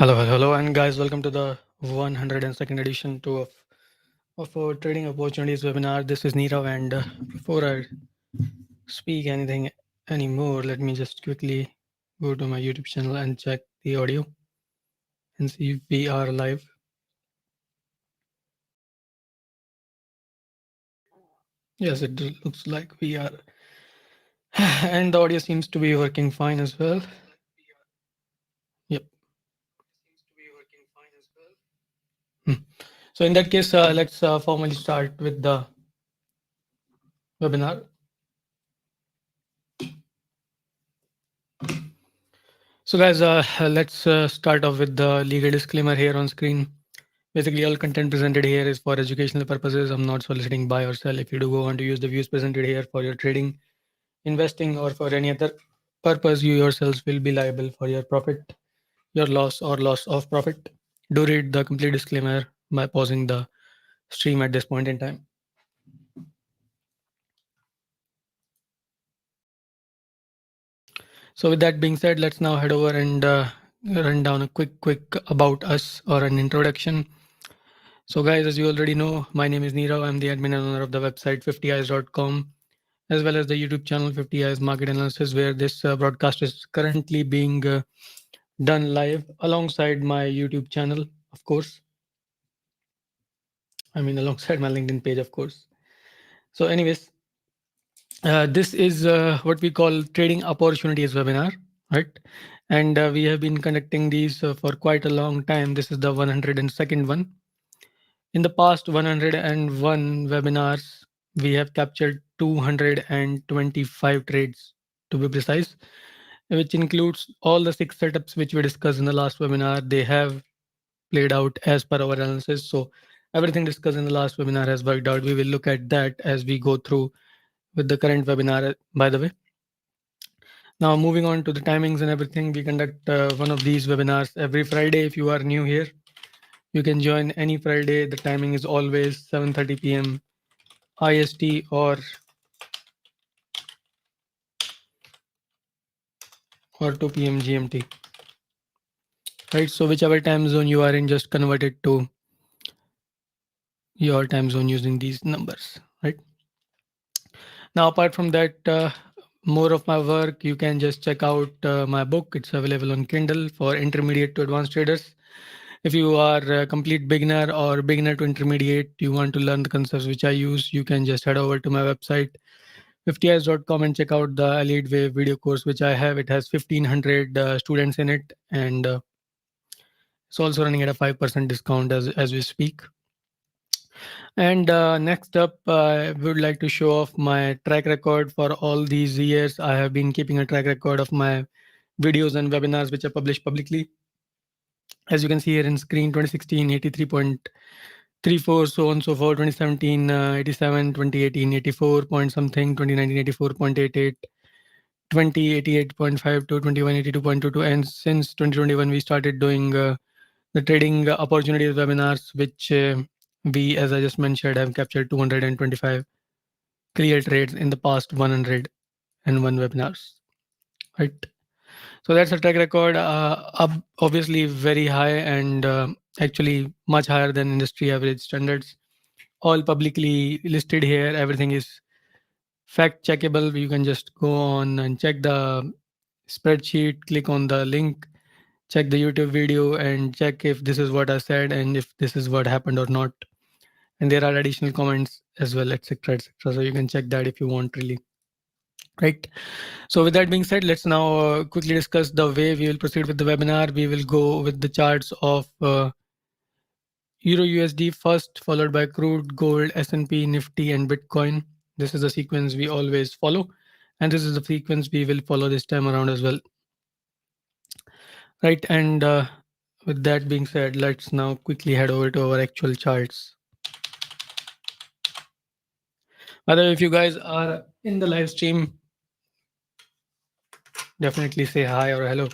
Hello, and guys, welcome to the 102nd edition of our Trading Opportunities webinar. This is Nirav, and before I speak anything anymore, let me just quickly go to my YouTube channel and check the audio and see if we are live. Yes, it looks like we are, and the audio seems to be working fine as well. Yep. Hmm. So in that case, let's formally start with the webinar. So guys, let's start off with the legal disclaimer here on screen. Basically, all content presented here is for educational purposes. I'm not soliciting buy or sell. If you do go on to use the views presented here for your trading, investing, or for any other purpose, you yourselves will be liable for your profit, your loss, or loss of profit. Do read the complete disclaimer by pausing the stream at this point in time. So with that being said, let's now head over and run down a quick about us or an introduction. So guys, as you already know, my name is Nirav. I'm the admin and owner of the website 50eyes.com, as well as the YouTube channel 50 Eyes Market Analysis, where this broadcast is currently being done live alongside my YouTube channel, of course. I mean, alongside my LinkedIn page, of course. So, anyways, this is what we call Trading Opportunities webinar, right? And we have been conducting these for quite a long time. This is the 102nd one. In the past 101 webinars, we have captured 225 trades, to be precise, which includes all the 6 setups which we discussed in the last webinar. They have played out as per our analysis. So everything discussed in the last webinar has worked out. We will look at that as we go through with the current webinar, by the way. Now, moving on to the timings and everything, we conduct one of these webinars every Friday. If you are new here, you can join any Friday. The timing is always 7:30 p.m. IST or 2 p.m. GMT. Right. So whichever time zone you are in, just convert it to your time zone using these numbers. Right. Now, apart from that, more of my work, you can just check out my book. It's available on Kindle for intermediate to advanced traders. If you are a complete beginner or beginner to intermediate, you want to learn the concepts which I use, you can just head over to my website 50eyes.com and check out the Elliott Wave video course which I have. It has 1500 students in it, and it's also running at a 5% discount as we speak. And next up, I would like to show off my track record for all these years. I have been keeping a track record of my videos and webinars which are published publicly. As you can see here in screen, 2016, 83.34, so on so forth, 2017, 87, 2018, 84 point something, 2019, 84.88, 2088.52, 21, 82.22, and since 2021, we started doing the trading opportunities webinars, which we, as I just mentioned, have captured 225 clear trades in the past 101 webinars, right? So that's a track record, obviously very high and actually much higher than industry average standards. All publicly listed here. Everything is fact checkable. You can just go on and check the spreadsheet, click on the link, check the YouTube video, and check if this is what I said and if this is what happened or not. And there are additional comments as well, etc., etc. So you can check that if you want, really. Right. So with that being said, let's now quickly discuss the way we will proceed with the webinar. We will go with the charts of Euro USD first, followed by crude, gold, S&P, Nifty, and Bitcoin. This is the sequence we always follow, and this is the sequence we will follow this time around as well. Right. And with that being said, let's now quickly head over to our actual charts. By the way, if you guys are in the live stream, definitely say hi or hello.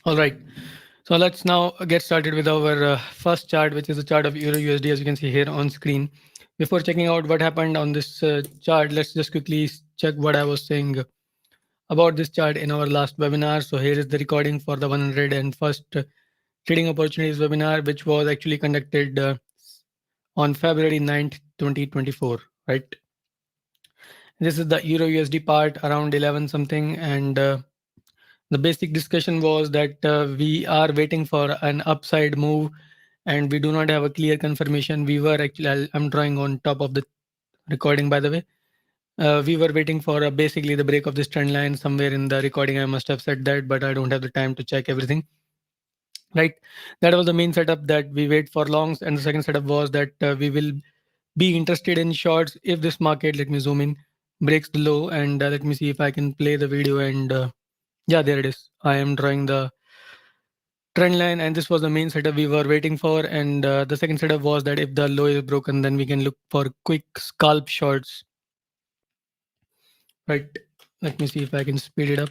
All right. So let's now get started with our first chart, which is the chart of Euro USD, as you can see here on screen. Before checking out what happened on this chart, let's just quickly check what I was saying about this chart in our last webinar. So here is the recording for the 101st trading opportunities webinar, which was actually conducted on February 9th, 2024, right? This is the Euro USD part around 11 something, and the basic discussion was that we are waiting for an upside move and we do not have a clear confirmation. We were actually, I'm drawing on top of the recording, by the way. We were waiting for basically the break of this trend line somewhere in the recording. I must have said that, but I don't have the time to check everything. Right. That was the main setup, that we wait for longs. And the second setup was that we will be interested in shorts if this market, let me zoom in, breaks the low. And let me see if I can play the video. And yeah, there it is. I am drawing the trend line, and this was the main setup we were waiting for. And the second setup was that if the low is broken, then we can look for quick scalp shorts. Right. Let me see if I can speed it up.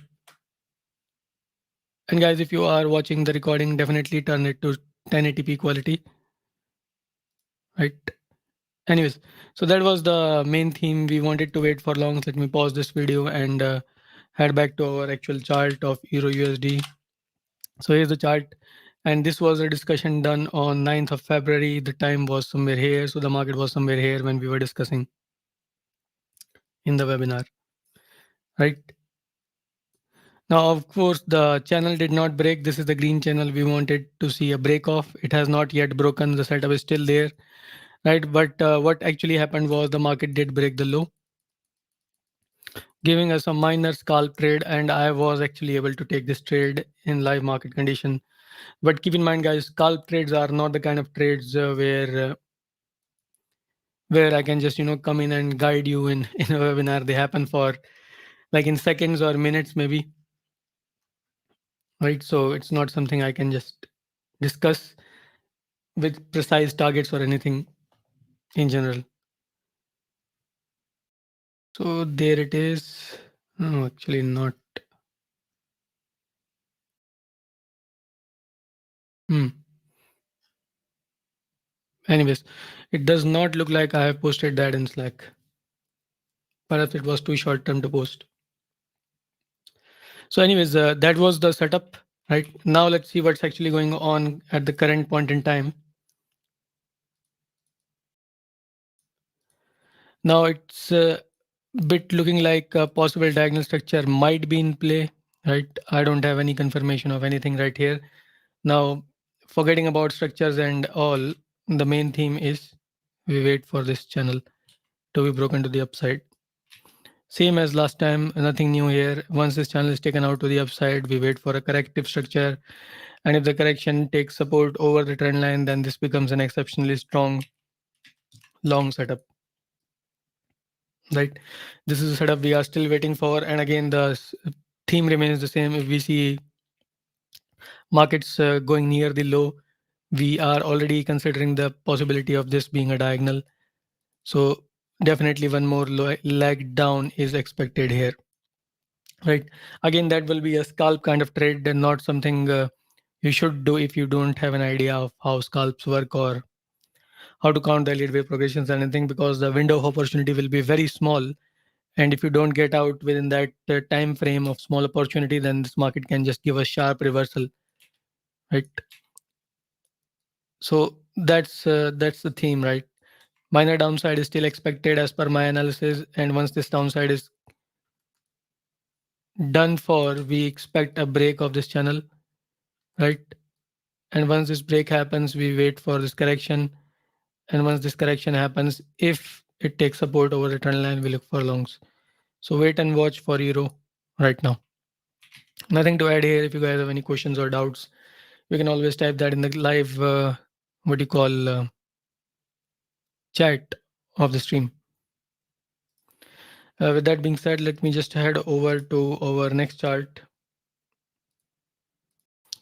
And guys, if you are watching the recording, definitely turn it to 1080p quality. Right. Anyways, so that was the main theme. We wanted to wait for long. Let me pause this video and head back to our actual chart of Euro USD. So here's the chart. And this was a discussion done on 9th of February. The time was somewhere here. So the market was somewhere here when we were discussing in the webinar, right? Now, of course, the channel did not break. This is the green channel. We wanted to see a break off. It has not yet broken. The setup is still there, right? But what actually happened was the market did break the low, giving us a minor scalp trade. And I was actually able to take this trade in live market condition. But keep in mind, guys, scalp trades are not the kind of trades where I can just, come in and guide you in, in a webinar. They happen for like in seconds or minutes, maybe, right? So it's not something I can just discuss with precise targets or anything in general. So there it is. No, actually not. Hmm. Anyways, it does not look like I have posted that in Slack. Perhaps it was too short term to post. So anyways, that was the setup, right? Now let's see what's actually going on at the current point in time. Now it's a bit looking like a possible diagonal structure might be in play, right? I don't have any confirmation of anything right here. Now, forgetting about structures and all, the main theme is we wait for this channel to be broken to the upside. Same as last time, nothing new here. Once this channel is taken out to the upside, we wait for a corrective structure. And if the correction takes support over the trend line, then this becomes an exceptionally strong long setup. Right, this is a setup we are still waiting for. And again, the theme remains the same. If we see markets going near the low, we are already considering the possibility of this being a diagonal. So definitely one more leg down is expected here, right? Again, that will be a scalp kind of trade and not something you should do if you don't have an idea of how scalps work or how to count the Elliott Wave progressions or anything, because the window of opportunity will be very small. And if you don't get out within that time frame of small opportunity, then this market can just give a sharp reversal, right? So that's the theme, right? Minor downside is still expected as per my analysis, and once this downside is done for, we expect a break of this channel, right? And once this break happens, we wait for this correction. And once this correction happens, if it takes support over the trend line, we look for longs. So wait and watch for euro right now. Nothing to add here. If you guys have any questions or doubts, you can always type that in the live what do you call chat of the stream. With that being said, let me just head over to our next chart,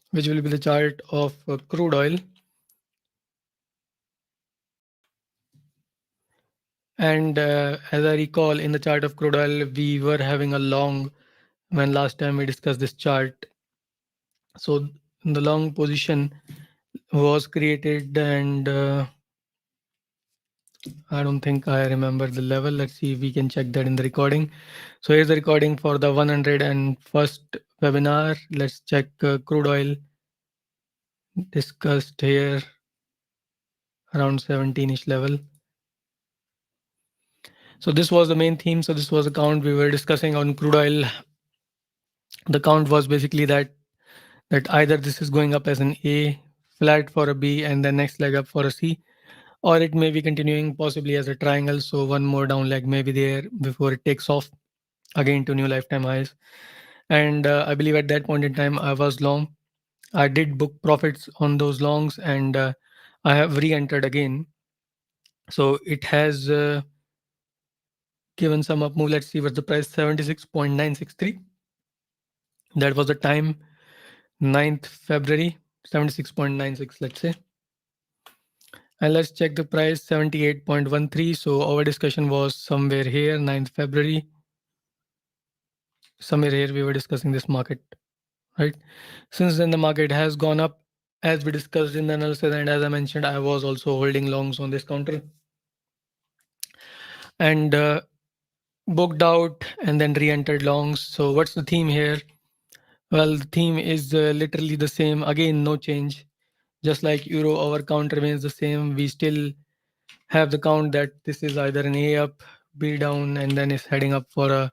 which will be the chart of crude oil. And as I recall, in the chart of crude oil, we were having a long when last time we discussed this chart. So the long position was created, and I don't think I remember the level. Let's see if we can check that in the recording. So here's the recording for the 101st webinar. Let's check crude oil discussed here around 17ish level. So this was the main theme. So this was the count we were discussing on crude oil. The count was basically that either this is going up as an A, flat for a B, and then next leg up for a C, or it may be continuing possibly as a triangle. So one more down leg may be there before it takes off again to new lifetime highs. And I believe at that point in time I was long. I did book profits on those longs, and I have re-entered again. So it has given some up move. Let's see what's the price. 76.963. That was the time, 9th February. 76.96, let's say. And let's check the price, 78.13. So our discussion was somewhere here, 9th February. Somewhere here we were discussing this market, right? Since then the market has gone up as we discussed in the analysis, and as I mentioned, I was also holding longs on this counter and booked out and then re-entered longs. So what's the theme here? Well, the theme is literally the same. Again, no change. Just like euro, our count remains the same. We still have the count that this is either an A up, B down, and then it's heading up for a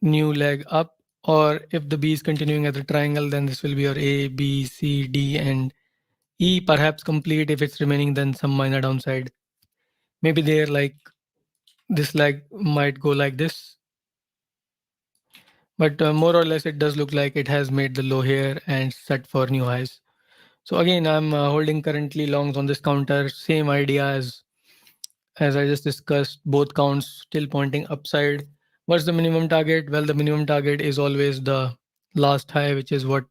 new leg up. Or if the B is continuing as a triangle, then this will be your A, B, C, D, and E, perhaps complete. If it's remaining, then some minor downside. Maybe there, like this leg might go like this. But more or less, it does look like it has made the low here and set for new highs. So again, I'm holding currently longs on this counter. Same idea as I just discussed. Both counts still pointing upside. What's the minimum target? Well, the minimum target is always the last high, which is what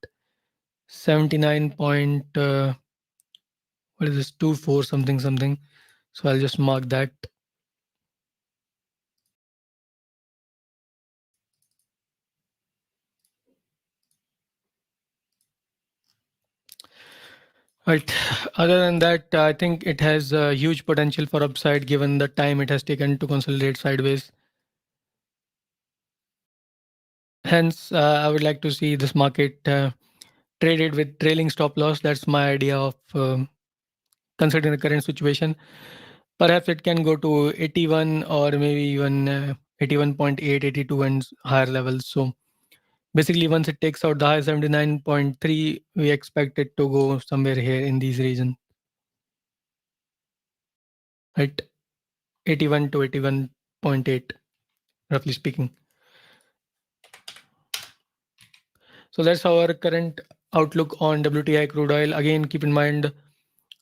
79 point. What is this? 24 something something. So I'll just mark that. Right. Other than that, I think it has huge potential for upside given the time it has taken to consolidate sideways. Hence, I would like to see this market traded with trailing stop loss. That's my idea of considering the current situation. Perhaps it can go to 81 or maybe even 81.8, 82 and higher levels. So basically, once it takes out the high 79.3, we expect it to go somewhere here in these regions. Right, 81 to 81.8, roughly speaking. So that's our current outlook on WTI crude oil. Again, keep in mind,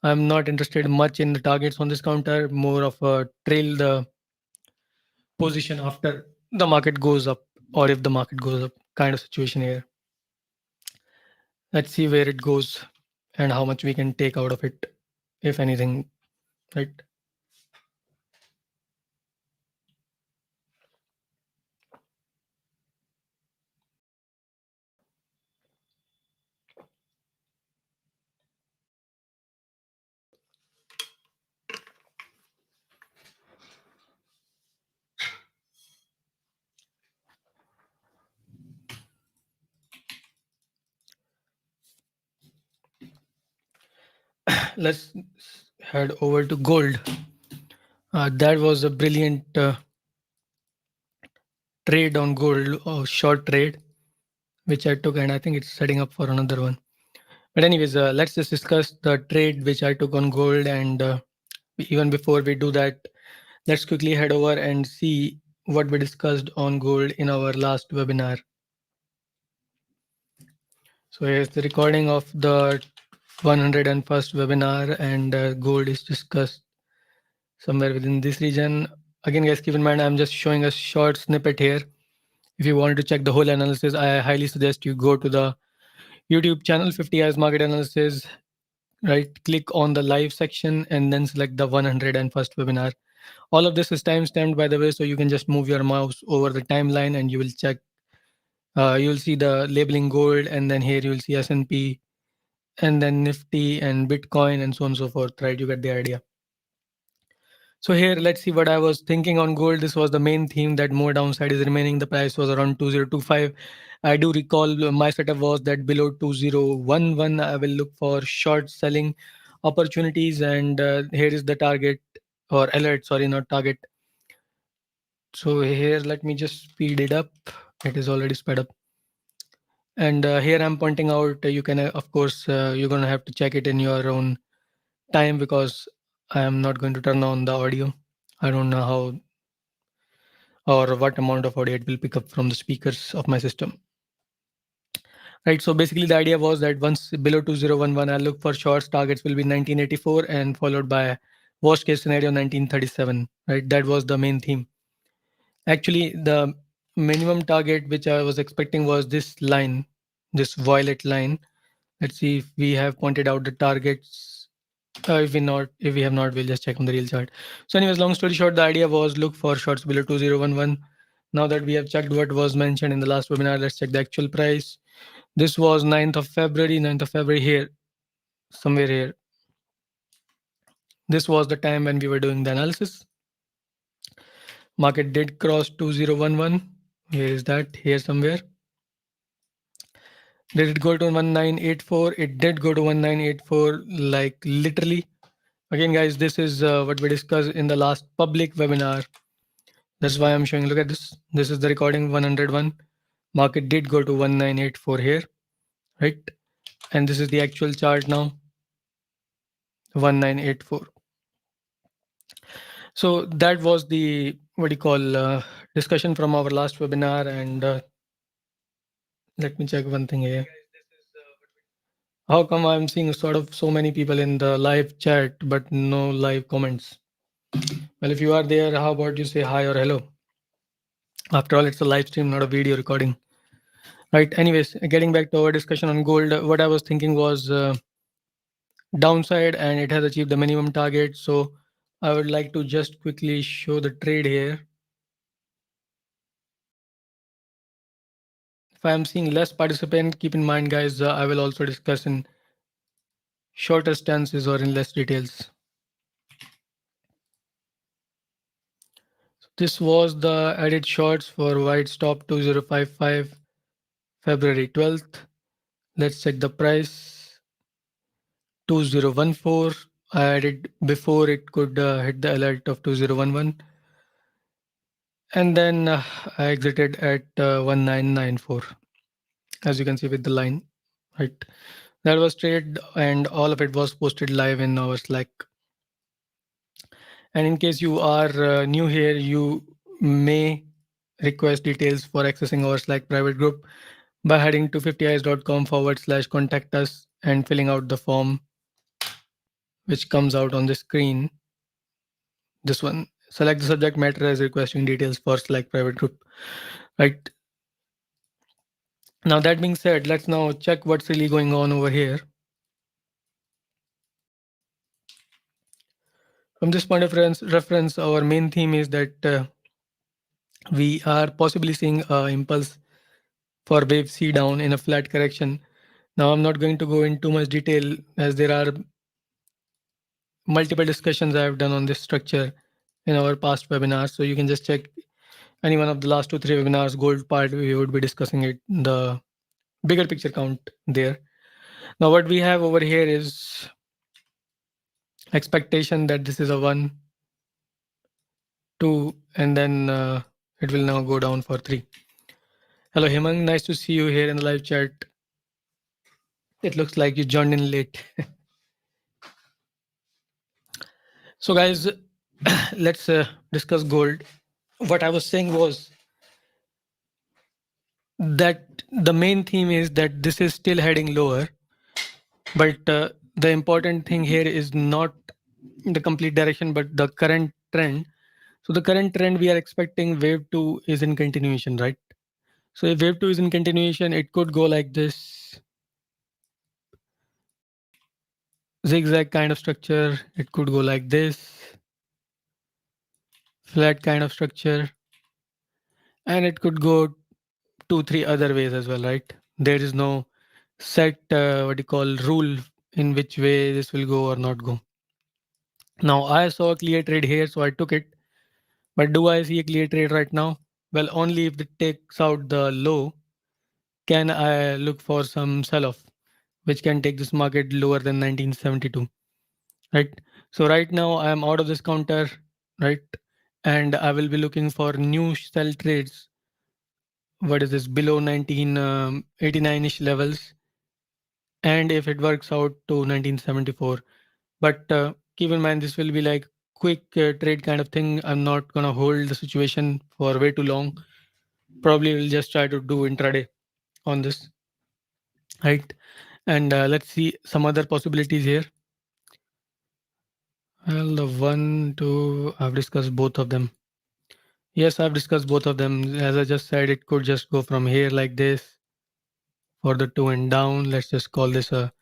I'm not interested much in the targets on this counter, more of a trail the position after the market goes up, or if the market goes up kind of situation here. Let's see where it goes and how much we can take out of it, if anything, right? Let's head over to gold. That was a brilliant trade on gold, or short trade, which I took, and I think it's setting up for another one. But anyways, let's just discuss the trade which I took on gold. And even before we do that, let's quickly head over and see what we discussed on gold in our last webinar. So here's the recording of the 101st webinar, and gold is discussed somewhere within this region. Again, guys, keep in mind, I'm just showing a short snippet here. If you want to check the whole analysis, I highly suggest you go to the YouTube channel 50 Hours Market Analysis, right? Click on the live section and then select the 101st webinar. All of this is time stamped, by the way, so you can just move your mouse over the timeline and you will check You'll see the labeling gold, and then here you'll see S&P, and then Nifty and Bitcoin, and so on and so forth, right? You get the idea. So here, let's see what I was thinking on gold. This was the main theme, that more downside is remaining. The price was around 2025. I do recall my setup was that below 2011, I will look for short selling opportunities. And here is the target, or alert, sorry, not target. So here, let me just speed it up. It is already sped up. And here I'm pointing out, you can, of course, you're going to have to check it in your own time, because I am not going to turn on the audio. I don't know how or what amount of audio it will pick up from the speakers of my system. Right. So basically, the idea was that once below 2011, I look for shorts. Targets will be 1984 and followed by worst case scenario 1937. Right. That was the main theme. Actually, the minimum target which I was expecting was this line, this violet line. Let's see if we have pointed out the targets. If we have not, we'll just check on the real chart. So, anyways, long story short, the idea was look for shorts below 2011. Now that we have checked what was mentioned in the last webinar, let's check the actual price. This was 9th of February, 9th of February here, somewhere here. This was the time when we were doing the analysis. Market did cross 2011. Here is that, here somewhere. Did it go to 1984? It did go to 1984, like literally. Again, guys, this is what we discussed in the last public webinar. That's why I'm showing. Look at this. This is the recording 101. Market did go to 1984 here, right? And this is the actual chart now, 1984. So that was the, what do you call, discussion from our last webinar. And let me check one thing here. How come I'm seeing sort of so many people in the live chat but no live comments? Well, if you are there, how about you say hi or hello? After all, it's a live stream, not a video recording. Right. Anyways, getting back to our discussion on gold, what I was thinking was downside, and it has achieved the minimum target. So I would like to just quickly show the trade here. If I'm seeing less participant, keep in mind, guys, I will also discuss in shorter stances or in less details. So this was the added shorts for wide stop 2055, February 12th. Let's check the price. 2014. I added before it could hit the alert of 2011. And then I exited at 1994, as you can see with the line, right? That was traded, and all of it was posted live in our Slack. And in case you are new here, you may request details for accessing our Slack private group by heading to 50is.com/contact us and filling out the form which comes out on the screen. This one, select the subject matter as requesting details for Slack private group, right? Now, that being said, let's now check what's really going on over here. From this point of reference, our main theme is that we are possibly seeing an impulse for wave C down in a flat correction. Now, I'm not going to go into too much detail, as there are multiple discussions I have done on this structure in our past webinars. So you can just check any one of the last 2-3 webinars, gold part, we would be discussing it, the bigger picture count there. Now, what we have over here is expectation that this is a 1, 2, and then it will now go down for 3. Hello, Hemang. Nice to see you here in the live chat. It looks like you joined in late. So, guys, let's discuss gold. What I was saying was that the main theme is that this is still heading lower, but the important thing here is not the complete direction, but the current trend. So the current trend we are expecting, wave 2 is in continuation, right? So if wave 2 is in continuation, it could go like this, zigzag kind of structure. It could go like this, flat kind of structure, and it could go two, three other ways as well, right? There is no set what you call rule in which way this will go or not go. Now I saw a clear trade here, so I took it. But do I see a clear trade right now? Well, only if it takes out the low can I look for some sell-off, which can take this market lower than 1972, right? So right now I am out of this counter, right? And I will be looking for new sell trades. What is this? Below 1989-ish levels. And if it works out to 1974. But keep in mind, this will be like quick trade kind of thing. I'm not going to hold the situation for way too long. Probably will just try to do intraday on this, right? And let's see some other possibilities here. Well, the one, two, I've discussed both of them. Yes, I've discussed both of them. As I just said, it could just go from here like this for the two and down. Let's just call this a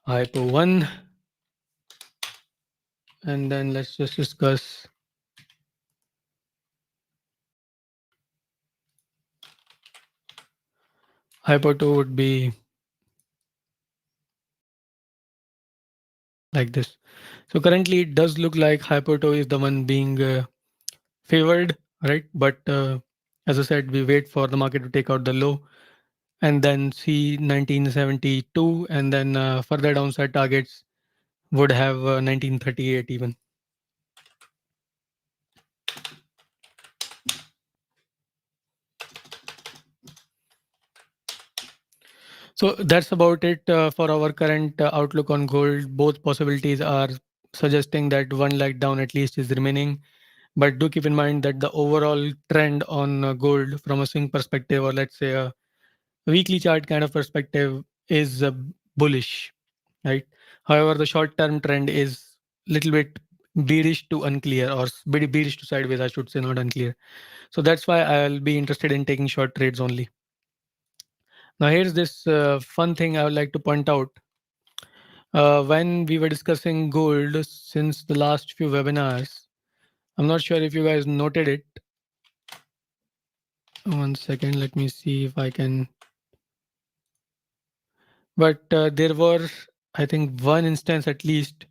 hypo one. And then let's just discuss hypo two would be like this. So currently it does look like hypo two is the one being favored, right? But as I said, we wait for the market to take out the low and then see 1972, and then further downside targets would have 1938 even. So that's about it for our current outlook on gold. Both possibilities are suggesting that one leg down at least is remaining. But do keep in mind that the overall trend on gold from a swing perspective, or let's say a weekly chart kind of perspective, is bullish, right? However, the short term trend is little bit bearish to unclear, or bearish to sideways, I should say, not unclear. So that's why I'll be interested in taking short trades only. Now, here's this fun thing I would like to point out. When we were discussing gold since the last few webinars, I'm not sure if you guys noted it. One second, let me see if I can. But there were, I think, one instance at least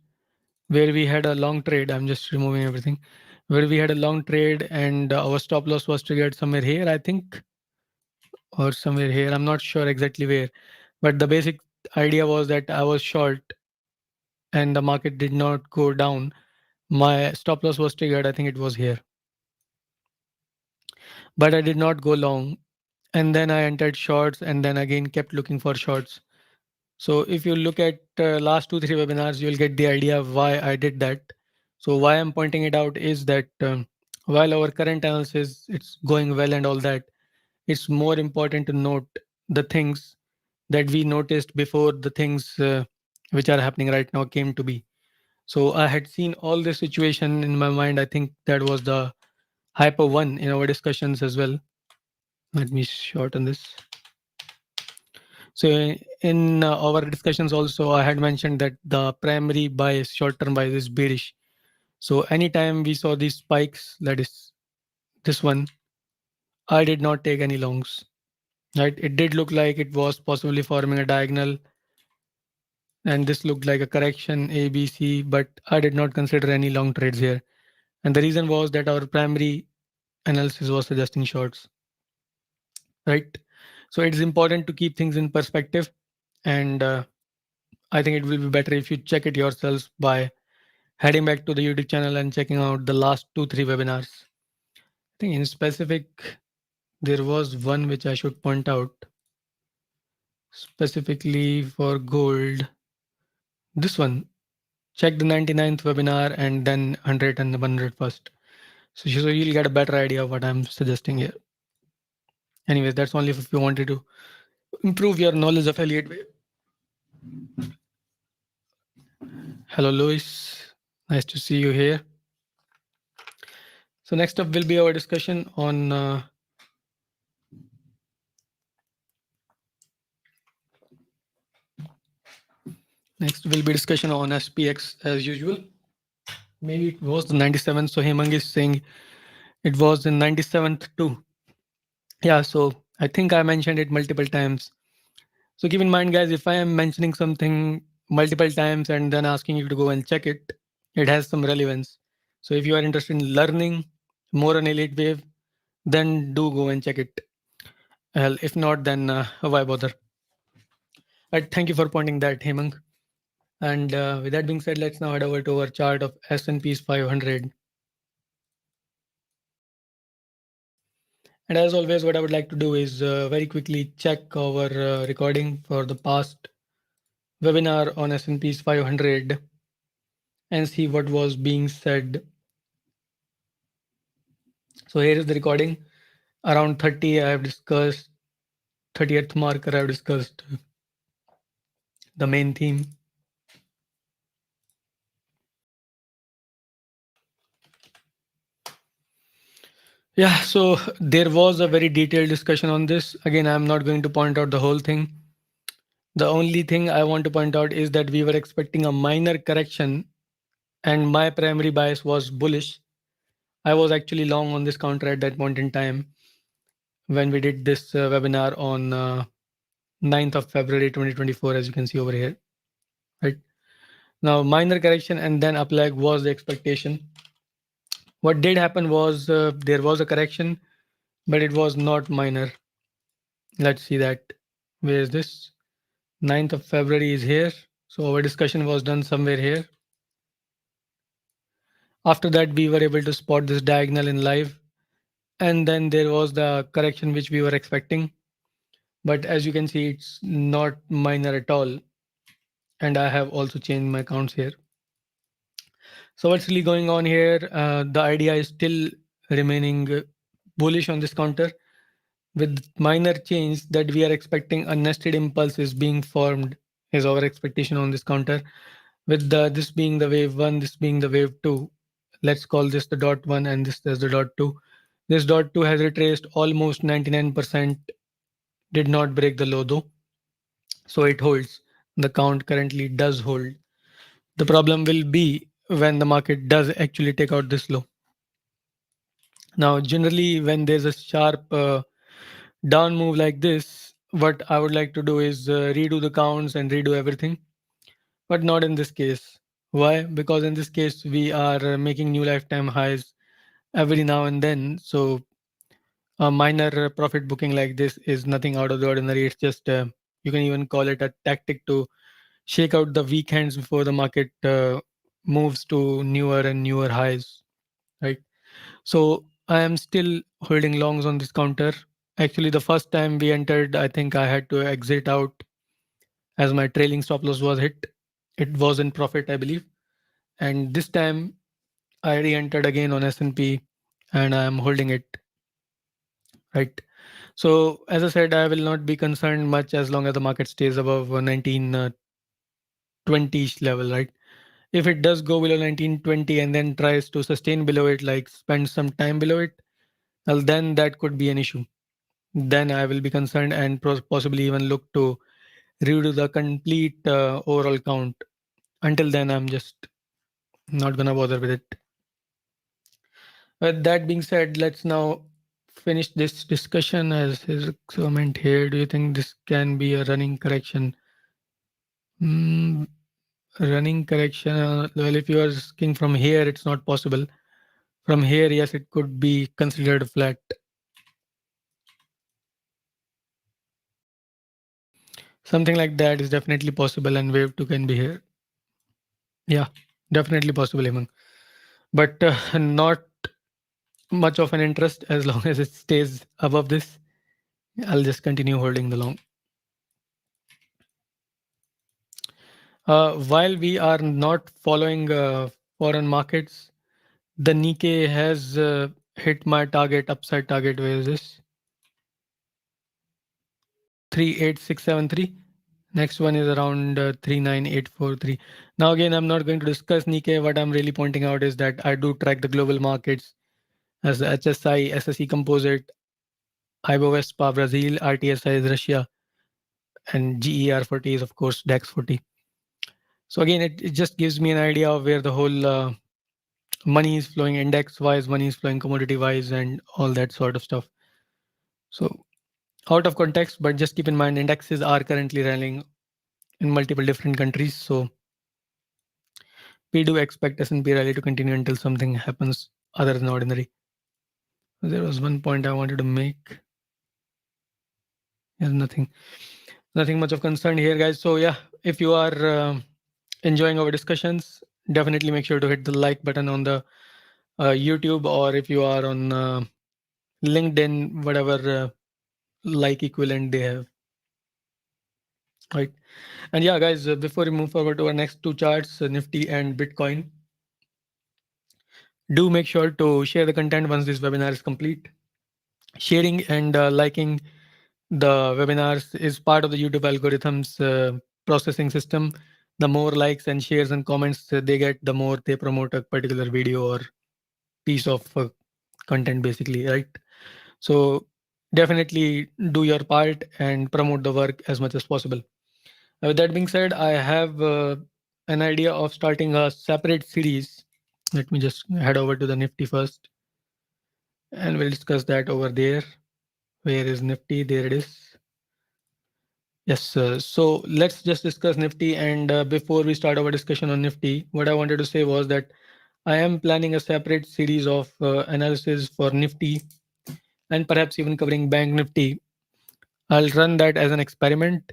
where we had a long trade. I'm just removing everything. Where we had a long trade and our stop loss was triggered somewhere here, I think, or somewhere here. I'm not sure exactly where. But the basic idea was that I was short and the market did not go down. My stop loss was triggered. I think it was here. But I did not go long. And then I entered shorts and then again kept looking for shorts. So if you look at last two, three webinars, you'll get the idea of why I did that. So why I'm pointing it out is that while our current analysis it's going well and all that, it's more important to note the things that we noticed before the things which are happening right now came to be. So I had seen all this situation in my mind. I think that was the hyper one in our discussions as well. Let me shorten this. So in our discussions also, I had mentioned that the primary bias, short-term bias is bearish. So anytime we saw these spikes, that is this one, I did not take any longs, right? It did look like it was possibly forming a diagonal and this looked like a correction A, B, C, but I did not consider any long trades here. And the reason was that our primary analysis was suggesting shorts, right? So it's important to keep things in perspective. And I think it will be better if you check it yourselves by heading back to the YouTube channel and checking out the last two, three webinars. I think in specific, there was one which I should point out specifically for gold. This one, check the 99th webinar and then 100 and the 100 first. So you'll get a better idea of what I'm suggesting here. Anyways, that's only if you wanted to improve your knowledge of Elliott Wave. Hello, Louis. Nice to see you here. So next up will be our discussion on next will be discussion on SPX as usual. Maybe it was the 97th. So Hemang is saying it was the 97th too. Yeah, so I think I mentioned it multiple times. So keep in mind, guys, if I am mentioning something multiple times and then asking you to go and check it, it has some relevance. So if you are interested in learning more on Elliott Wave, then do go and check it. Well, if not, then why bother? Thank you for pointing that, Hemang. And with that being said, let's now head over to our chart of S&P's 500. And as always, what I would like to do is very quickly check our recording for the past webinar on S&P's 500 and see what was being said. So here is the recording. Around 30, I have discussed 30th marker. I have discussed the main theme. Yeah, so there was a very detailed discussion on this. Again, I'm not going to point out the whole thing. The only thing I want to point out is that we were expecting a minor correction, and my primary bias was bullish. I was actually long on this counter at that point in time when we did this webinar on 9th of February 2024, as you can see over here. Right now, minor correction and then up leg was the expectation. What did happen was there was a correction, but it was not minor. Let's see that. Where is this? 9th of February is here. So our discussion was done somewhere here. After that, we were able to spot this diagonal in live. And then there was the correction which we were expecting. But as you can see, it's not minor at all. And I have also changed my counts here. So what's really going on here? The idea is still remaining bullish on this counter with minor change that we are expecting a nested impulse is being formed is our expectation on this counter with this being the wave one, this being the wave two. Let's call this the dot one and this is the dot two. This dot two has retraced almost 99%, did not break the low though. So it holds. The count currently does hold. The problem will be when the market does actually take out this low. Now, generally, when there's a sharp down move like this, what I would like to do is redo the counts and redo everything, but not in this case. Why? Because in this case, we are making new lifetime highs every now and then. So a minor profit booking like this is nothing out of the ordinary. It's just, you can even call it a tactic to shake out the weekends before the market moves to newer and newer highs, right? So I am still holding longs on this counter. Actually, the first time we entered, I think I had to exit out as my trailing stop loss was hit. It was in profit, I believe. And this time I re-entered again on S&P and I am holding it, right? So as I said, I will not be concerned much as long as the market stays above 1920-ish level, right? If it does go below 1920 and then tries to sustain below it, like spend some time below it, well, then that could be an issue. Then I will be concerned and possibly even look to redo the complete overall count. Until then, I'm just not gonna bother with it. With that being said, let's now finish this discussion. As his comment here, do you think this can be a running correction? Mm, running correction. Well, if you are asking from here, it's not possible. From here, yes, it could be considered flat. Something like that is definitely possible, and wave two can be here. Yeah, definitely possible, Hemang. But not much of an interest as long as it stays above this. I'll just continue holding the long. While we are not following foreign markets, the Nikkei has hit my target, upside target. Where is this? 38673. Next one is around 39843. Now, again, I'm not going to discuss Nikkei. What I'm really pointing out is that I do track the global markets as the HSI, SSE Composite, Ibovespa, Brazil, RTSI is Russia, and GER40 is, of course, DAX 40. So, again, it just gives me an idea of where the whole money is flowing index wise, money is flowing commodity wise, and all that sort of stuff. So out of context, but just keep in mind indexes are currently rallying in multiple different countries. So we do expect S&P rally to continue until something happens other than ordinary. There was one point I wanted to make. There's nothing much of concern here, guys. So yeah, if you are enjoying our discussions, definitely make sure to hit the like button on the YouTube, or if you are on LinkedIn, whatever like equivalent they have, right? And yeah, guys, before we move forward to our next two charts, Nifty and Bitcoin, do make sure to share the content once this webinar is complete. Sharing and liking the webinars is part of the YouTube algorithm's processing system. The more likes and shares and comments they get, the more they promote a particular video or piece of content, basically, right? So definitely do your part and promote the work as much as possible. With that being said, I have an idea of starting a separate series. Let me just head over to the Nifty first, and we'll discuss that over there. Where is Nifty? There it is. Yes, sir. So let's just discuss Nifty. And before we start our discussion on Nifty, what I wanted to say was that I am planning a separate series of analysis for Nifty and perhaps even covering Bank Nifty. I'll run that as an experiment.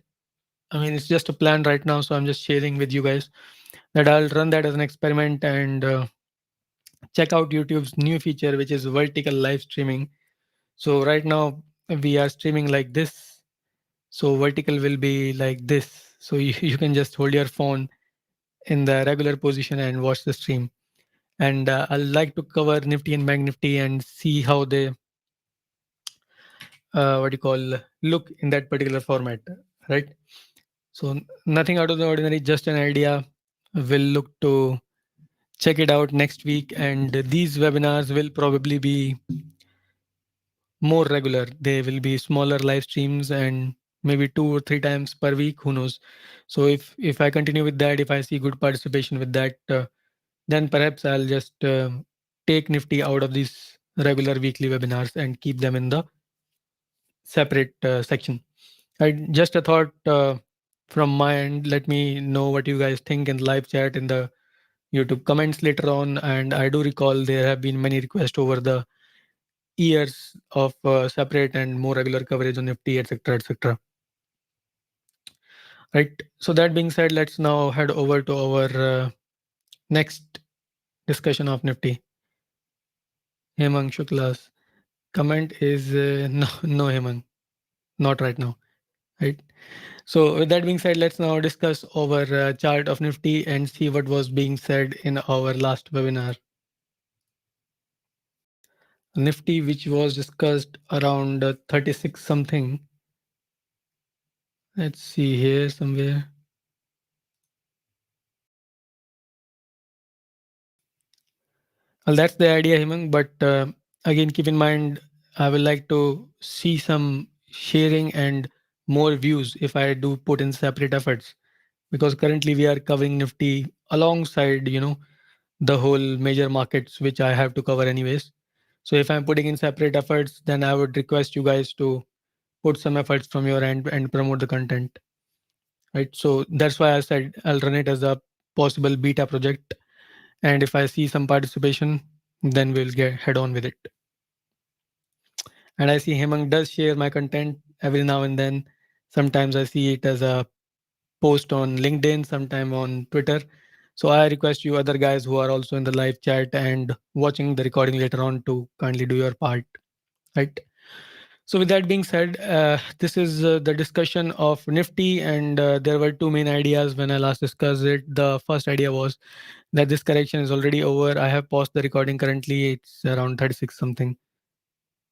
I mean, it's just a plan right now, so I'm just sharing with you guys that I'll run that as an experiment and check out YouTube's new feature, which is vertical live streaming. So right now we are streaming like this. So vertical will be like this. So you can just hold your phone in the regular position and watch the stream. And I'll like to cover Nifty and Bank Nifty and see how they what you call look in that particular format, right? So nothing out of the ordinary, just an idea. We'll look to check it out next week, and these webinars will probably be more regular. They will be smaller live streams and maybe 2 or 3 times per week. Who knows? So if I continue with that, if I see good participation with that, then perhaps I'll just take Nifty out of these regular weekly webinars and keep them in the separate section. I just a thought from my end. Let me know what you guys think in the live chat in the YouTube comments later on. And I do recall there have been many requests over the years of separate and more regular coverage on Nifty, etc., etc. Right. So that being said, let's now head over to our next discussion of Nifty. Hemang Shukla's comment is no, no, Hemang, not right now. Right. So with that being said, let's now discuss our chart of Nifty and see what was being said in our last webinar. Nifty, which was discussed around 36 something. Let's see here somewhere. Well, that's the idea, Himang. But again, keep in mind, I will like to see some sharing and more views if I do put in separate efforts, because currently we are covering Nifty alongside, the whole major markets, which I have to cover anyways. So if I'm putting in separate efforts, then I would request you guys to put some efforts from your end and promote the content, right? So that's why I said I'll run it as a possible beta project, and if I see some participation, then we'll get head on with it. And I see Hemang does share my content every now and then. Sometimes I see it as a post on LinkedIn, sometime on Twitter. So I request you other guys who are also in the live chat and watching the recording later on to kindly do your part, right? So with that being said, this is the discussion of Nifty, and there were two main ideas when I last discussed it. The first idea was that this correction is already over. I have paused the recording currently. It's around 36 something,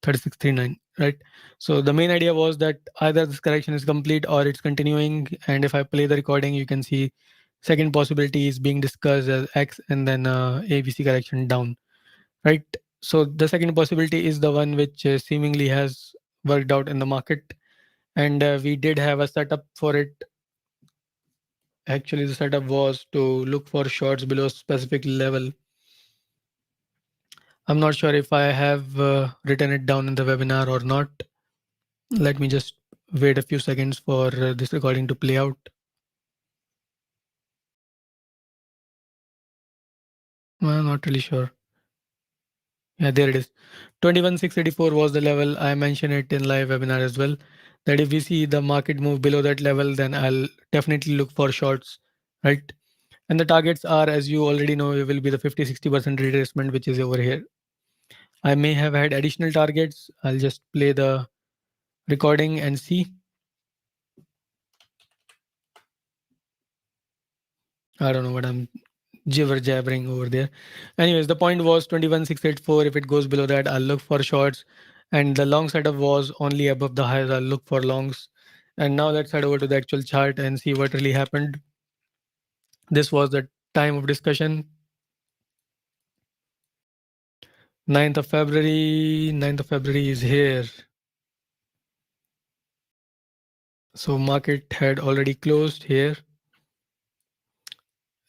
3639, right? So the main idea was that either this correction is complete or it's continuing. And if I play the recording, you can see second possibility is being discussed as X and then ABC correction down, right? So the second possibility is the one which seemingly has worked out in the market. And we did have a setup for it. Actually, the setup was to look for shorts below specific level. I'm not sure if I have written it down in the webinar or not. Let me just wait a few seconds for this recording to play out. Well, not really sure. Yeah, there it is. 21,684 was the level. I mentioned it in live webinar as well. That if we see the market move below that level, then I'll definitely look for shorts, right? And the targets are, as you already know, it will be the 50-60% retracement, which is over here. I may have had additional targets. I'll just play the recording and see. I don't know what I'm jibber jabbering over there. Anyways, the point was 21,684. If it goes below that, I'll look for shorts. And the long setup was only above the highs. I'll look for longs. And now let's head over to the actual chart and see what really happened. This was the time of discussion. 9th of February. 9th of February is here. So market had already closed here.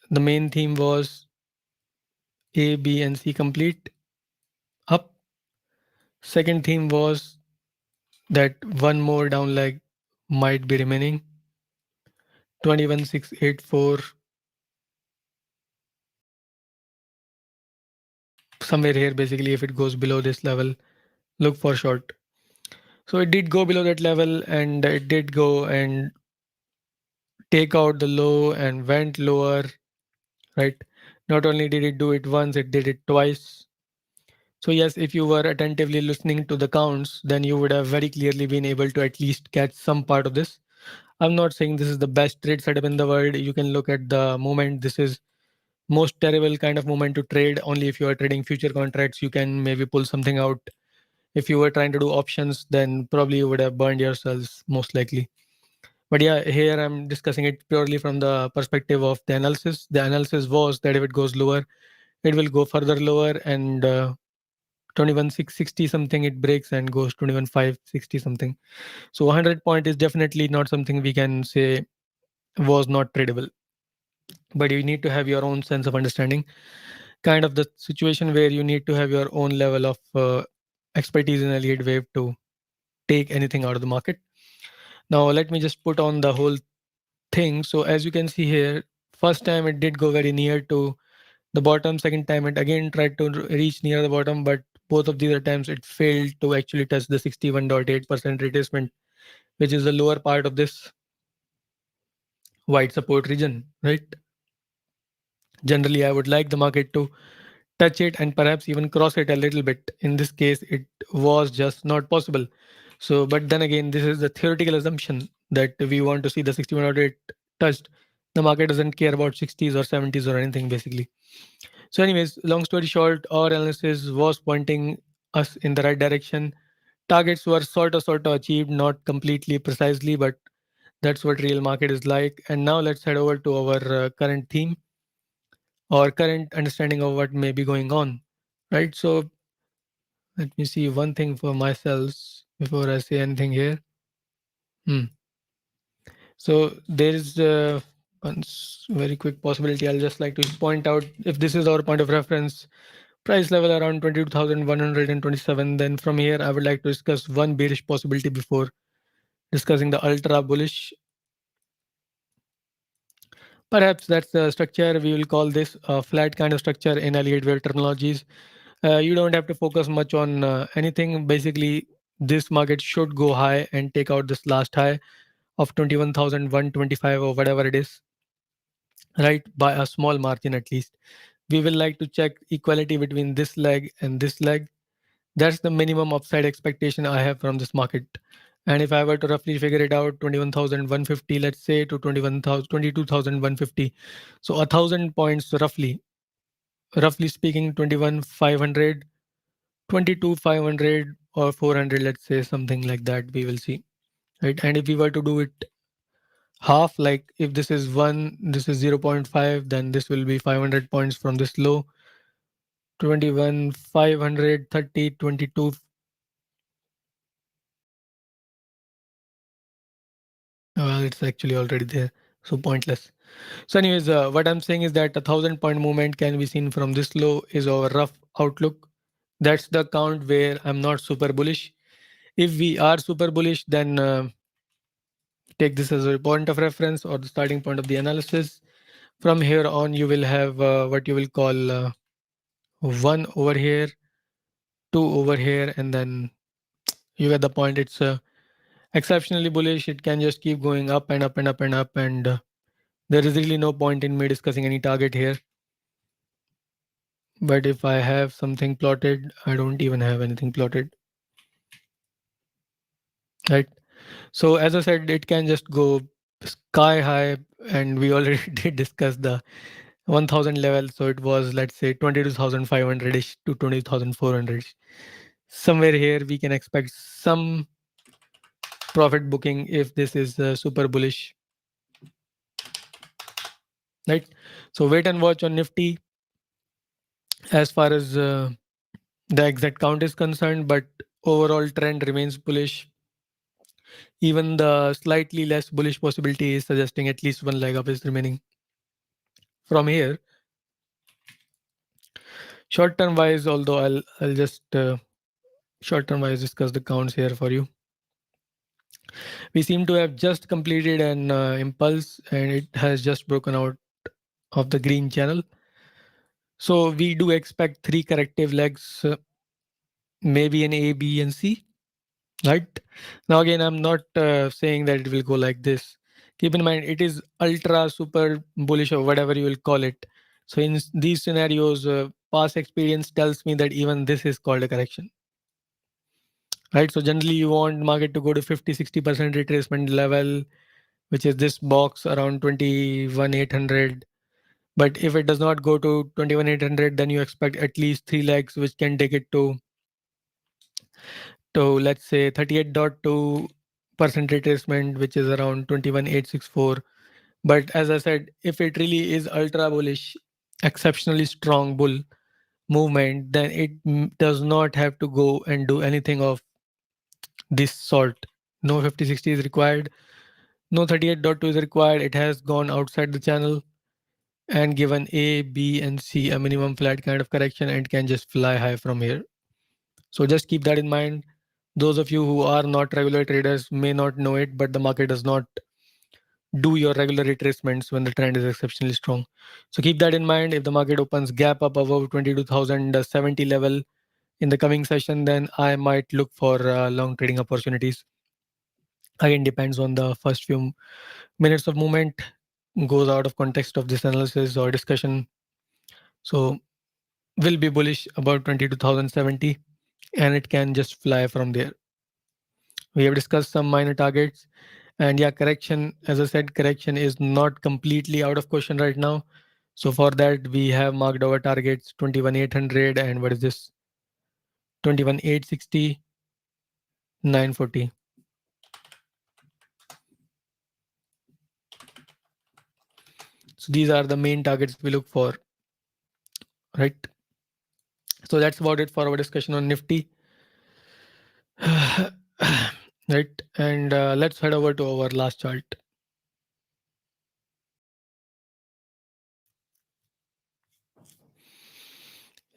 The main theme was A, B, and C complete up. Second theme was that one more down leg might be remaining. 21,684, somewhere here. Basically, if it goes below this level, look for short. So it did go below that level, and it did go and take out the low and went lower, right? Not only did it do it once, it did it twice. So yes, if you were attentively listening to the counts, then you would have very clearly been able to at least catch some part of this. I'm not saying this is the best trade setup in the world. You can look at the moment. This is most terrible kind of moment to trade. Only if you are trading future contracts, you can maybe pull something out. If you were trying to do options, then probably you would have burned yourselves most likely. But yeah, here I'm discussing it purely from the perspective of the analysis. The analysis was that if it goes lower, it will go further lower, and 21,660 something it breaks and goes 21,560 something. So 100 point is definitely not something we can say was not tradable. But you need to have your own sense of understanding, kind of the situation where you need to have your own level of expertise in Elliott Wave to take anything out of the market. Now let me just put on the whole thing. So as you can see here, first time it did go very near to the bottom. Second time it again tried to reach near the bottom, but both of these attempts it failed to actually touch the 61.8% retracement, which is the lower part of this wide support region, right? Generally, I would like the market to touch it and perhaps even cross it a little bit. In this case, it was just not possible. So, but then again, this is the theoretical assumption that we want to see the 61.8 touched. The market doesn't care about 60s or 70s or anything, basically. So, anyways, long story short, our analysis was pointing us in the right direction. Targets were sort of achieved, not completely precisely, but that's what real market is like. And now let's head over to our current theme or current understanding of what may be going on, right? So let me see one thing for myself before I say anything here. Hmm. So there is one very quick possibility. I'll just like to point out, if this is our point of reference, price level around 22,127, then from here I would like to discuss one bearish possibility before discussing the ultra bullish. Perhaps that's the structure. We will call this a flat kind of structure in Elliott Wave terminologies. You don't have to focus much on anything. Basically, this market should go high and take out this last high of 21,125 or whatever it is, right? By a small margin at least. We will like to check equality between this leg and this leg. That's the minimum upside expectation I have from this market. And if I were to roughly figure it out, 21,150, let's say, to 21,000, 22,150. So 1,000 points roughly speaking, 21,500, 22,500 or 400, let's say, something like that, we will see, right? And if we were to do it half, like if this is 1, this is 0.5, then this will be 500 points from this low. 21, 500, 30, 22. Well, it's actually already there, so pointless. So anyways, what I'm saying is that 1,000 point movement can be seen from this low is our rough outlook. That's the count where I'm not super bullish. If we are super bullish, then take this as a point of reference or the starting point of the analysis. From here on, you will have what you will call one over here, two over here, and then you get the point. It's exceptionally bullish. It can just keep going up and up and up and up, and there is really no point in me discussing any target here. But if I have something plotted, I don't even have anything plotted, right? So as I said, it can just go sky high, and we already did discuss the 1000 level. So it was, let's say, 22,500 ish to 20,400. Somewhere here, we can expect some profit booking if this is super bullish, right? So wait and watch on Nifty as far as the exact count is concerned, but overall trend remains bullish. Even the slightly less bullish possibility is suggesting at least one leg up is remaining. From here, short term wise, although I'll just short term wise discuss the counts here for you. We seem to have just completed an impulse, and it has just broken out of the green channel. So we do expect three corrective legs, maybe an A, B, and C. Right now, again, I'm not saying that it will go like this. Keep in mind, it is ultra super bullish or whatever you will call it. So in these scenarios, past experience tells me that even this is called a correction, right? So generally, you want market to go to 50-60% retracement level, which is this box around 21,800. But if it does not go to 21,800, then you expect at least three legs, which can take it to let's say 38.2% retracement, which is around 21,864. But as I said, if it really is ultra bullish, exceptionally strong bull movement, then it does not have to go and do anything of this sort. No 50-60 is required. No 38.2 is required. It has gone outside the channel and given A, B, and C a minimum flat kind of correction and can just fly high from here. So just keep that in mind. Those of you who are not regular traders may not know it, but the market does not do your regular retracements when the trend is exceptionally strong. So keep that in mind. If the market opens gap up above 22,070 level in the coming session, then I might look for long trading opportunities. Again, depends on the first few minutes of movement, goes out of context of this analysis or discussion. So will be bullish about 22,070 and it can just fly from there. We have discussed some minor targets, and yeah, correction, as I said, correction is not completely out of question right now. So for that, we have marked our targets 21,800 and what is this? 21,860, 940. So these are the main targets we look for, right? So that's about it for our discussion on Nifty. Right, and let's head over to our last chart.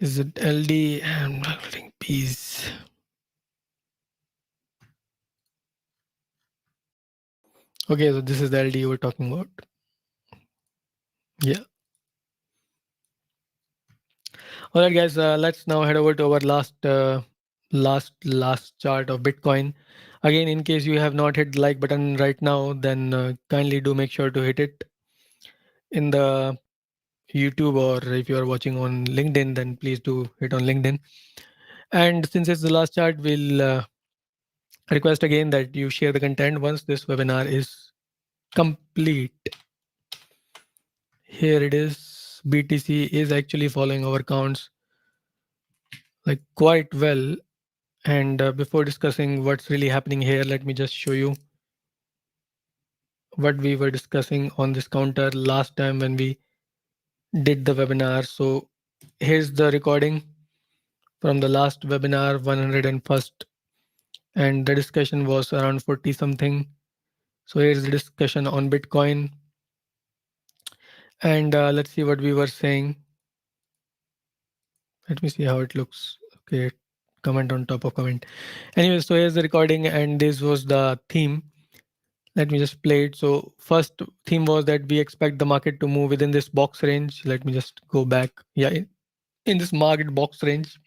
Is it LD? I'm not getting P's. Okay, so this is the LD we're talking about. Yeah. All right, guys. Let's now head over to our last chart of Bitcoin. Again, in case you have not hit the like button right now, then kindly do make sure to hit it in the YouTube, or if you are watching on LinkedIn, then please do hit on LinkedIn. And since it's the last chart, we'll request again that you share the content once this webinar is complete. Here it is. BTC is actually following our counts like quite well. And before discussing what's really happening here, let me just show you what we were discussing on this counter last time when we did the webinar. So here's the recording from the last webinar, 101st, and the discussion was around 40 something. So here's the discussion on Bitcoin. And let's see what we were saying. Let me see how it looks. Okay. comment on top of comment. Anyway, so here's the recording, and this was the theme. Let me just play it. So first theme was that we expect the market to move within this box range. Let me just go back. Yeah, in this market box range.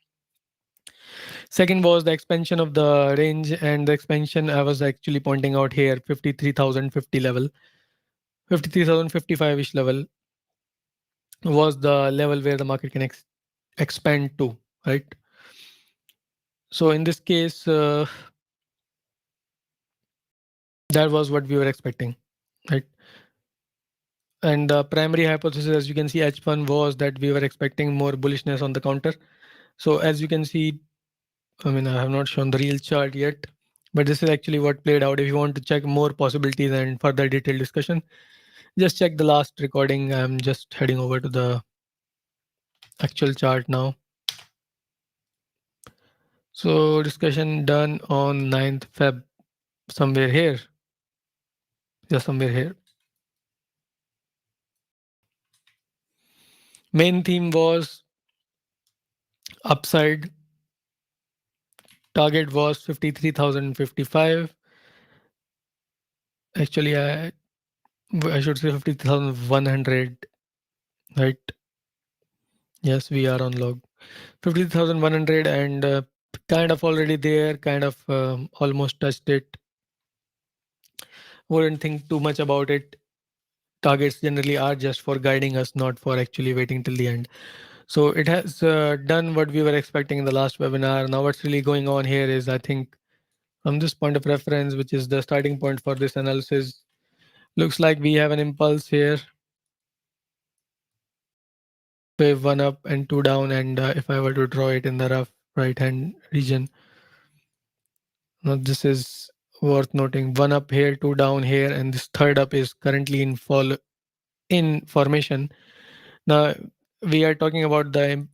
Second was the expansion of the range, and the expansion I was actually pointing out here, 53,050 level, 53,055-ish level was the level where the market can expand to, right? So in this case, that was what we were expecting, right? And the primary hypothesis, as you can see, H1 was that we were expecting more bullishness on the counter. So as you can see, I mean, I have not shown the real chart yet, but this is actually what played out. If you want to check more possibilities and further detailed discussion, just check the last recording. I'm just heading over to the actual chart now. So discussion done on 9th Feb, somewhere here. Just somewhere here. Main theme was upside. Target was 53,055. Actually, I should say 50,100, right? Yes, we are on log. 50,100 and kind of already there, kind of almost touched it. Wouldn't think too much about it. Targets generally are just for guiding us, not for actually waiting till the end. So it has done what we were expecting in the last webinar. Now what's really going on here is, I think, from this point of reference, which is the starting point for this analysis, looks like we have an impulse here. Wave 1 up and 2 down, and if I were to draw it in the rough right hand region, now this is worth noting. 1 up here, 2 down here, and this third up is currently in formation. Now we are talking about the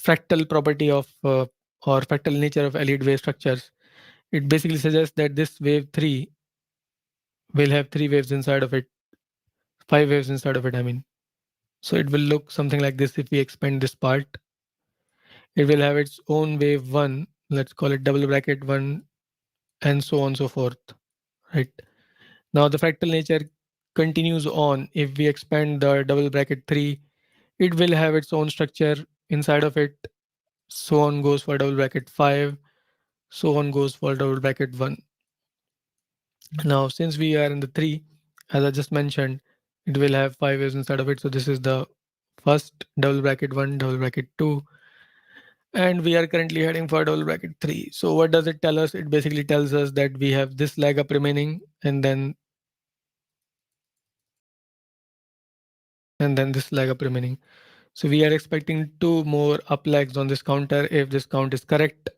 fractal property of or fractal nature of Elliott wave structures. It basically suggests that this wave 3 will have 3 waves inside of it, 5 waves inside of it, I mean. So it will look something like this if we expand this part. It will have its own wave 1, let's call it double bracket 1, and so on and so forth, right? Now the fractal nature continues on. If we expand the double bracket 3, it will have its own structure inside of it. So on goes for double bracket 5, so on goes for double bracket 1. Now, since we are in the 3, as I just mentioned, it will have 5 waves inside of it. So this is the first double bracket 1, double bracket 2, and we are currently heading for double bracket 3. So what does it tell us? It basically tells us that we have this leg up remaining, and then this leg up remaining. So we are expecting 2 more up legs on this counter if this count is correct.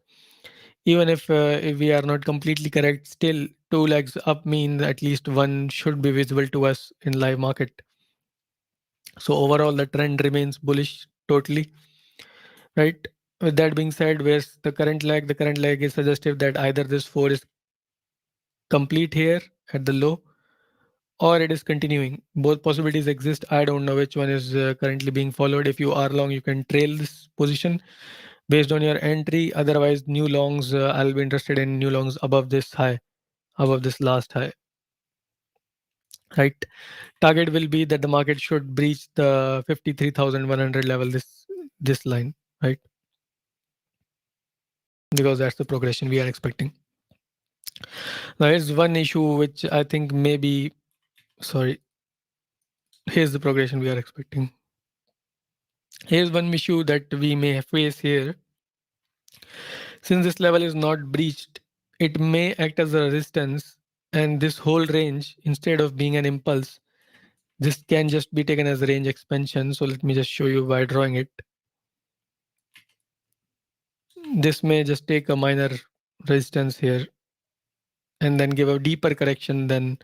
Even if we are not completely correct, still 2 legs up means at least one should be visible to us in live market. So overall, the trend remains bullish totally, right? With that being said, where's the current leg? The current leg is suggestive that either this 4 is complete here at the low, or it is continuing. Both possibilities exist. I don't know which one is currently being followed. If you are long, you can trail this position based on your entry. Otherwise, new longs, I'll be interested in new longs above this high, above this last high, right? Target will be that the market should breach the 53,100 level, this line, right? Because that's the progression we are expecting. Now, here's one issue which I think maybe, sorry, here's the progression we are expecting. Here's one issue that we may face here. Since this level is not breached, it may act as a resistance, and this whole range, instead of being an impulse, this can just be taken as a range expansion. So let me just show you by drawing it. This may just take a minor resistance here and then give a deeper correction than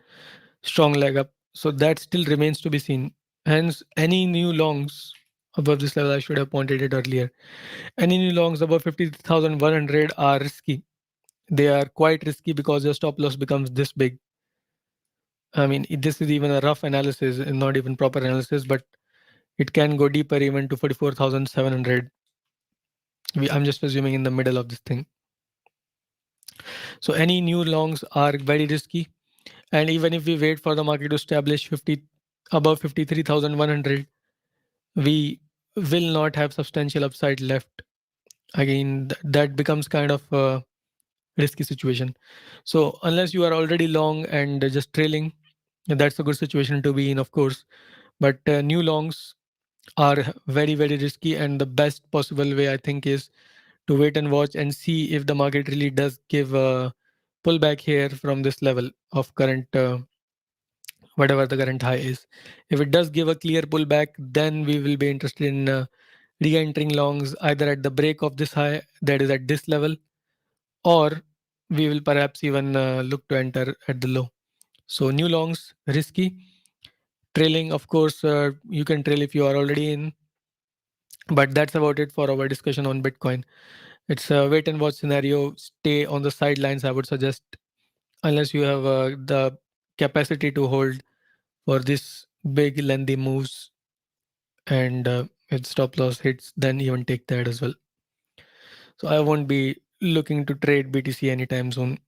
strong leg up. So that still remains to be seen. Hence, any new longs above this level, I should have pointed it earlier. Any new longs above 50,100 are risky. They are quite risky because your stop loss becomes this big. I mean, this is even a rough analysis and not even proper analysis, but it can go deeper even to 44,700. I'm just assuming in the middle of this thing. So any new longs are very risky. And even if we wait for the market to establish 50 above 53,100, we will not have substantial upside left. Again, that becomes kind of a risky situation. So unless you are already long and just trailing, that's a good situation to be in, of course. But new longs are very risky, and the best possible way I think is to wait and watch and see if the market really does give a pullback here from this level of current whatever the current high is. If it does give a clear pullback, then we will be interested in re-entering longs either at the break of this high, that is at this level, or we will perhaps even look to enter at the low. So new longs risky. Trailing, of course, you can trail if you are already in, but that's about it for our discussion on Bitcoin. It's a wait and watch scenario. Stay on the sidelines, I would suggest, unless you have the capacity to hold for this big lengthy moves, and if stop loss hits, then even take that as well. So I won't be looking to trade BTC anytime soon,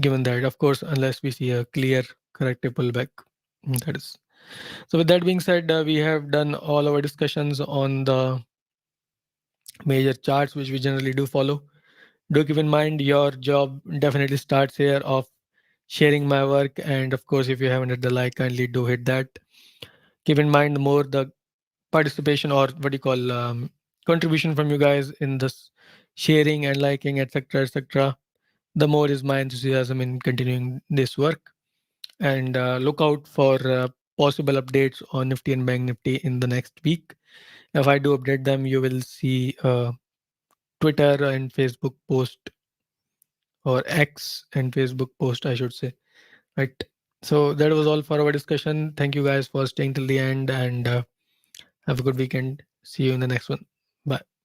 given that, of course, unless we see a clear corrective pullback. That is. So with that being said, we have done all our discussions on the major charts which we generally do follow. Do keep in mind your job definitely starts here of sharing my work, and of course, if you haven't hit the like, kindly do hit that. Keep in mind, the more the participation, or what you call contribution from you guys in this sharing and liking, etc., the more is my enthusiasm in continuing this work. And look out for possible updates on Nifty and Bank Nifty in the next week. If I do update them, you will see Twitter and Facebook post, or X and Facebook post, I should say. Right. So that was all for our discussion. Thank you guys for staying till the end, and have a good weekend. See you in the next one. Bye.